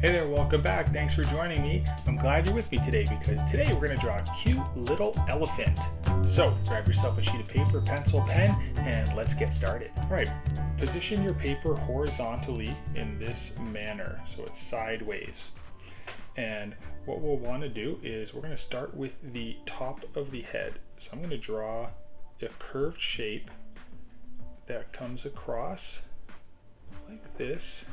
Hey there, welcome back. Thanks for joining me. I'm glad you're with me today because today we're going to draw a cute little elephant. So grab yourself a sheet of paper, pencil, pen, and let's get started. All right, position your paper horizontally in this manner so it's sideways. And what we'll want to do is we're going to start with the top of the head. So I'm going to draw a curved shape that comes across like this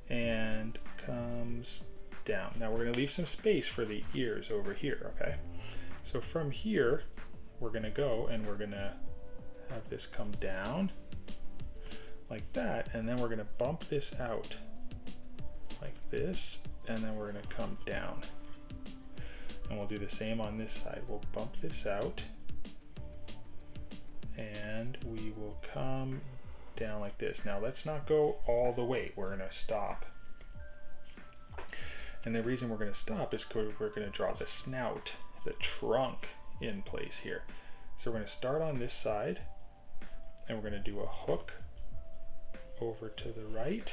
and comes down. Now we're going to leave some space for the ears over here, okay? So from here, we're going to go and we're going to have this come down like that, and then we're going to bump this out like this, and then we're going to come down. And we'll do the same on this side. We'll bump this out, and we will come down like this. Now let's not go all the way. We're going to stop. And the reason we're going to stop is because we're going to draw the snout, the trunk in place here. So we're going to start on this side, and we're going to do a hook over to the right,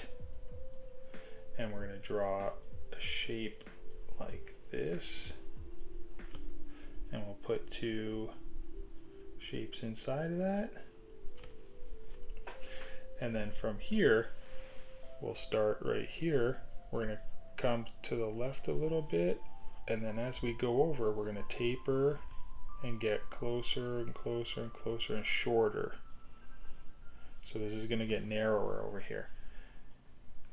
and we're going to draw a shape like this, and we'll put two shapes inside of that. And then from here, we'll start right here. We're going to come to the left a little bit, and then as we go over, we're going to taper and get closer and closer and closer and shorter. So this is going to get narrower over here.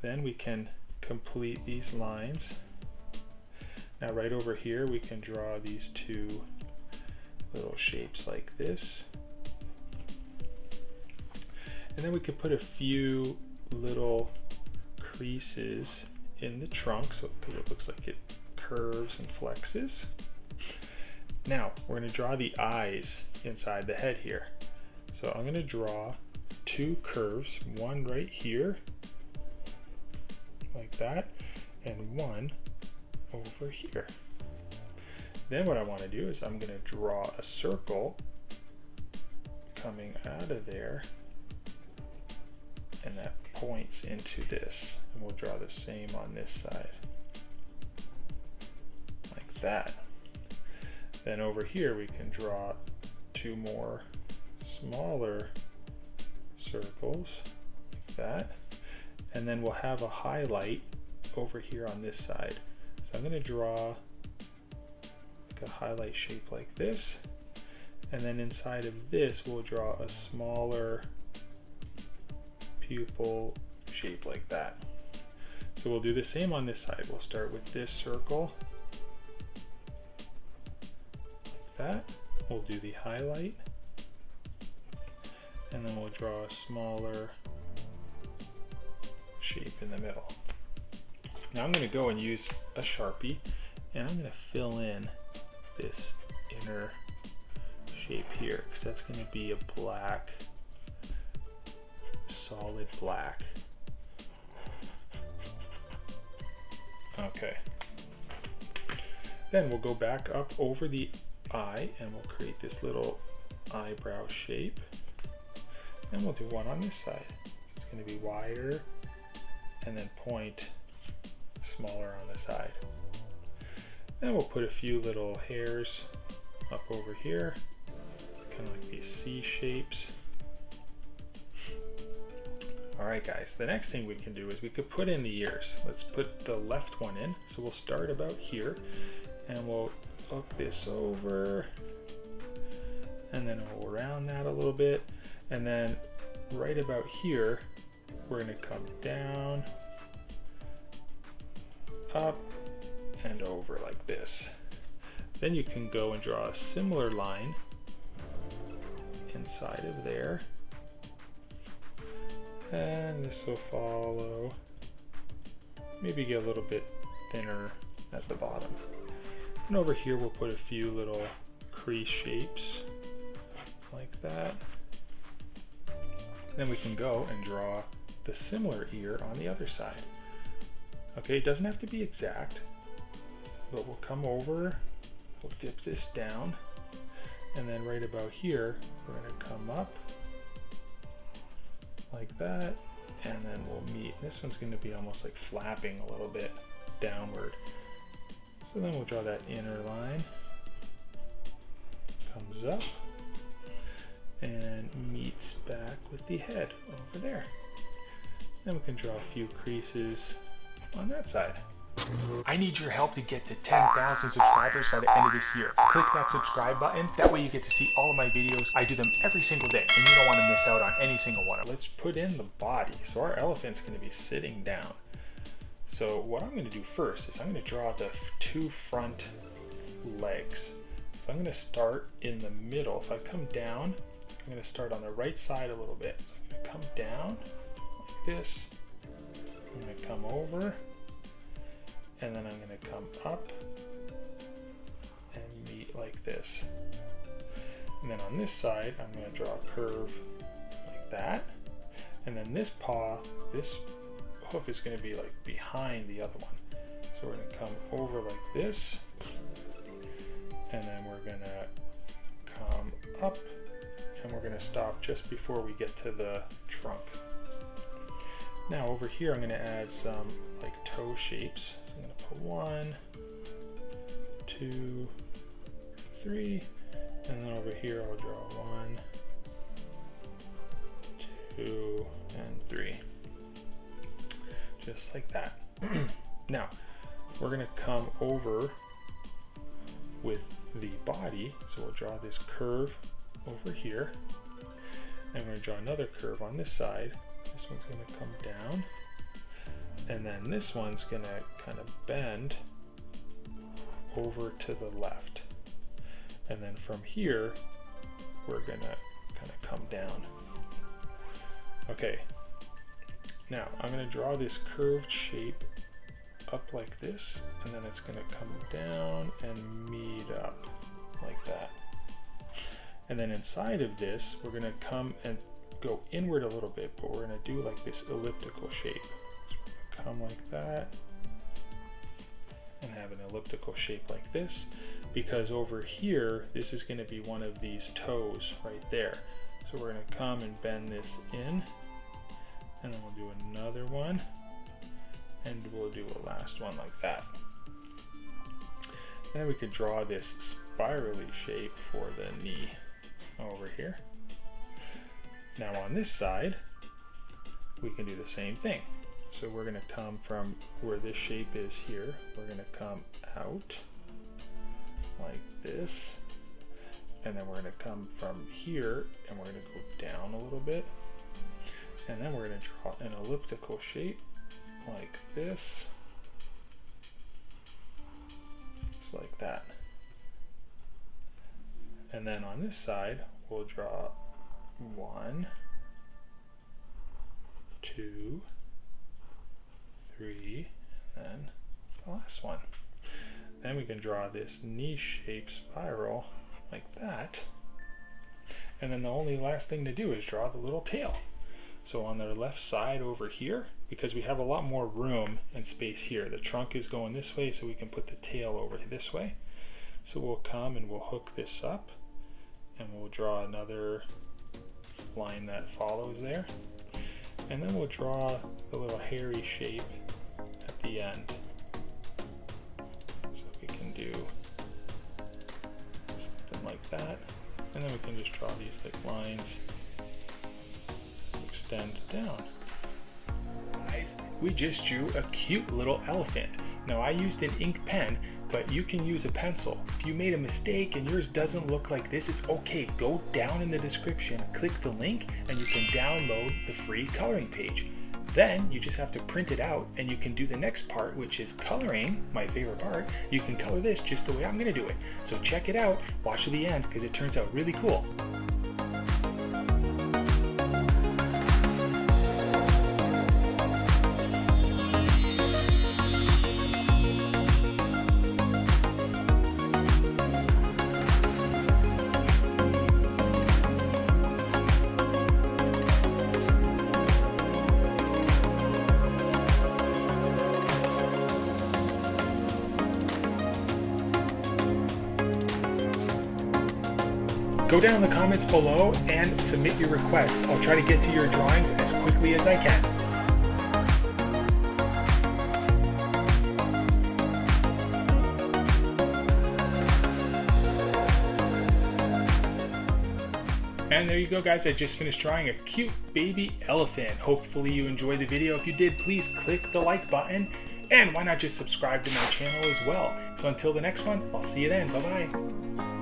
Then we can complete these lines. Now right over here, we can draw these two little shapes like this. And then we could put a few little creases in the trunk, so because it looks like it curves and flexes. Now we're going to draw the eyes inside the head here. So I'm going to draw two curves, one right here, like that, and one over here. Then what I want to do is I'm going to draw a circle coming out of there, and that points into this, and we'll draw the same on this side like that. Then over here we can draw two more smaller circles like that, and then we'll have a highlight over here on this side. So I'm going to draw like a highlight shape like this, and then inside of this we'll draw a smaller pupil shape like that. So we'll do the same on this side. We'll start with this circle like that. We'll do the highlight, and then we'll draw a smaller shape in the middle. Now I'm going to go and use a Sharpie, and I'm going to fill in this inner shape here, because that's going to be a black, solid black. Okay. Then we'll go back up over the eye, and we'll create this little eyebrow shape. And we'll do one on this side. So it's going to be wider, and then point smaller on the side. Then we'll put a few little hairs up over here, kind of like these C shapes. Alright guys, the next thing we can do is we could put in the ears. Let's put the left one in. So we'll start about here, and we'll hook this over, and then we'll round that a little bit, and then right about here we're going to come down, up, and over like this. Then you can go and draw a similar line inside of there, and this will follow. Maybe get a little bit thinner at the bottom. And over here we'll put a few little crease shapes like that. Then we can go and draw the similar ear on the other side. Okay, it doesn't have to be exact, but we'll come over, we'll dip this down, and then right about here we're going to come up like that, and then we'll meet. This one's going to be almost like flapping a little bit downward. So then we'll draw that inner line, comes up, and meets back with the head over there. Then we can draw a few creases on that side. I need your help to get to 10,000 subscribers by the end of this year. Click that subscribe button. That way you get to see all of my videos. I do them every single day, and you don't want to miss out on any single one. Let's put in the body. So our elephant's going to be sitting down. So what I'm going to do first is I'm going to draw the two front legs. So I'm going to start in the middle. If I come down, I'm going to start on the right side a little bit. So I'm going to come down like this. I'm going to come over, and then I'm going to come up and meet like this. And then on this side, I'm going to draw a curve like that. And then this paw, this hoof is going to be like behind the other one. So we're going to come over like this, and then we're going to come up, and we're going to stop just before we get to the trunk. Now over here I'm going to add some like toe shapes. So I'm going to put 1, 2, 3, and then over here I'll draw 1, 2, and 3. Just like that. Now we're going to come over with the body, so we'll draw this curve over here, and we're going to draw another curve on this side. This one's going to come down, and then this one's going to kind of bend over to the left, and then from here we're going to kind of come down. Okay, now I'm going to draw this curved shape up like this, and then it's going to come down and meet up like that. And then inside of this, we're going to come and go inward a little bit, but we're going to do like this elliptical shape. So we're going to come like that and have an elliptical shape like this, because over here, this is going to be one of these toes right there. So we're going to come and bend this in, and then we'll do another one, and we'll do a last one like that. Then we could draw this spirally shape for the knee over here. Now on this side, we can do the same thing. So we're going to come from where this shape is here, we're going to come out like this, and then we're going to come from here, and we're going to go down a little bit, and then we're going to draw an elliptical shape like this, just like that. And then on this side, we'll draw 1, 2, 3, and then the last one. Then we can draw this knee shape spiral like that. And then the only last thing to do is draw the little tail. So on the left side over here, because we have a lot more room and space here, the trunk is going this way, so we can put the tail over this way. So we'll come and we'll hook this up, and we'll draw another line that follows there. And then we'll draw the little hairy shape at the end. So we can do something like that. And then we can just draw these like lines, extend down. Guys, we just drew a cute little elephant. Now I used an ink pen, but you can use a pencil. If you made a mistake and yours doesn't look like this, it's okay. Go down in the description, click the link, and you can download the free coloring page. Then you just have to print it out, and you can do the next part, which is coloring, my favorite part. You can color this just the way I'm gonna do it. So check it out, watch to the end, because it turns out really cool. Go down in the comments below and submit your requests. I'll try to get to your drawings as quickly as I can. And there you go, guys. I just finished drawing a cute baby elephant. Hopefully you enjoyed the video. If you did, please click the like button. And why not just subscribe to my channel as well? So until the next one, I'll see you then. Bye-bye.